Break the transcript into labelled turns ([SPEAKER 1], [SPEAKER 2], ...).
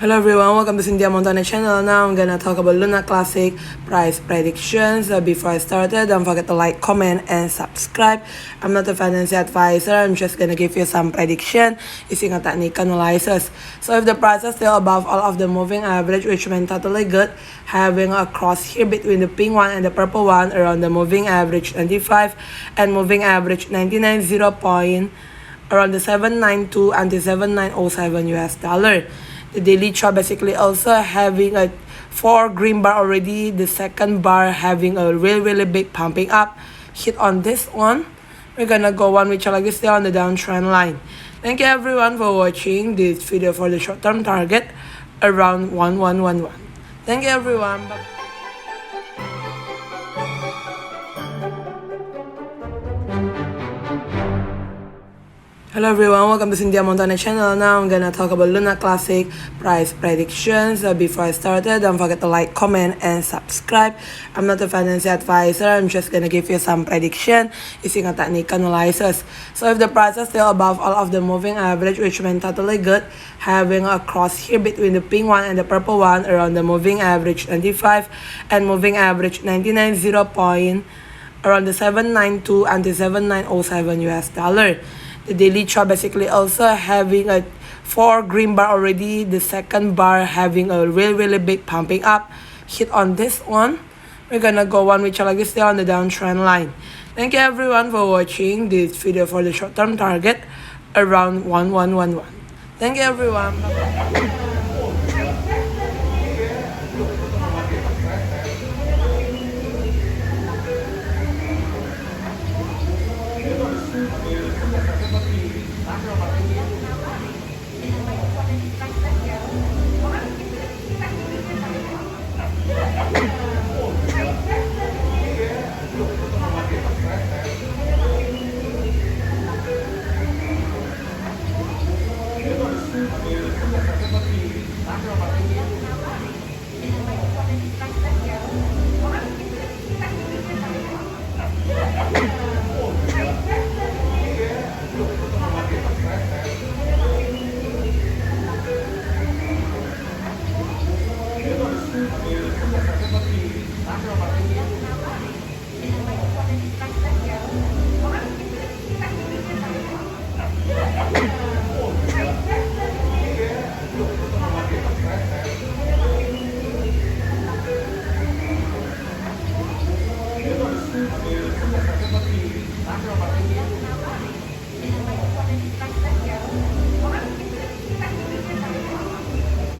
[SPEAKER 1] Hello everyone, welcome to Cynthia Montana channel. Now I'm gonna talk about Luna Classic price predictions. Before I started, don't forget to like, comment, and subscribe. I'm not a financial advisor. I'm just gonna give you some prediction using a technical analysis. So if the price is still above all of the moving average, which means totally good, having a cross here between the pink one and the purple one around the moving average 25 and moving average 99.0 point around the 792 and the 7907 US dollar. The daily chart basically also having a 4 green bar already. The second bar having a really big pumping up. Hit on this one. We're gonna go one which like this there on the downtrend line. Thank you everyone for watching this video for the short-term target around 1111. Thank you everyone. Bye. Hello everyone, welcome to Cynthia Montana channel. Now I'm gonna talk about Luna Classic price predictions. Before I started, don't forget to like, comment, and subscribe. I'm not a financial advisor. I'm just gonna give you some prediction using a technical analysis. So if the price is still above all of the moving average, which means totally good, having a cross here between the pink one and the purple one around the moving average 25 and moving average 99.0 point around the 792 and the 7907 US dollar. The daily chart basically also having a 4 green bar already. The second bar having a really big pumping up. Hit on this one. We're gonna go one which like this there on the downtrend line. Thank you everyone for watching this video for the short-term target around 1111. Thank you everyone. Bye-bye.
[SPEAKER 2] Hello everyone, welcome to Cynthia Montana channel. Now I'm gonna talk about Luna Classic price predictions. Before I started, don't forget to like, comment, and subscribe. I'm not a financial advisor. I'm just gonna give you some prediction using a technical analysis. So if the price is still above all of the moving average, which means totally good, having a cross here between the pink one and the purple one around the moving average 25 and moving average 99.0 point around the 792 and the 7907 US dollar. The daily chart basically also having a 4 green bar already. The second bar having a really big pumping up. Hit on this one. We're gonna go one which like this there on the downtrend line. Thank you everyone. Bye-bye.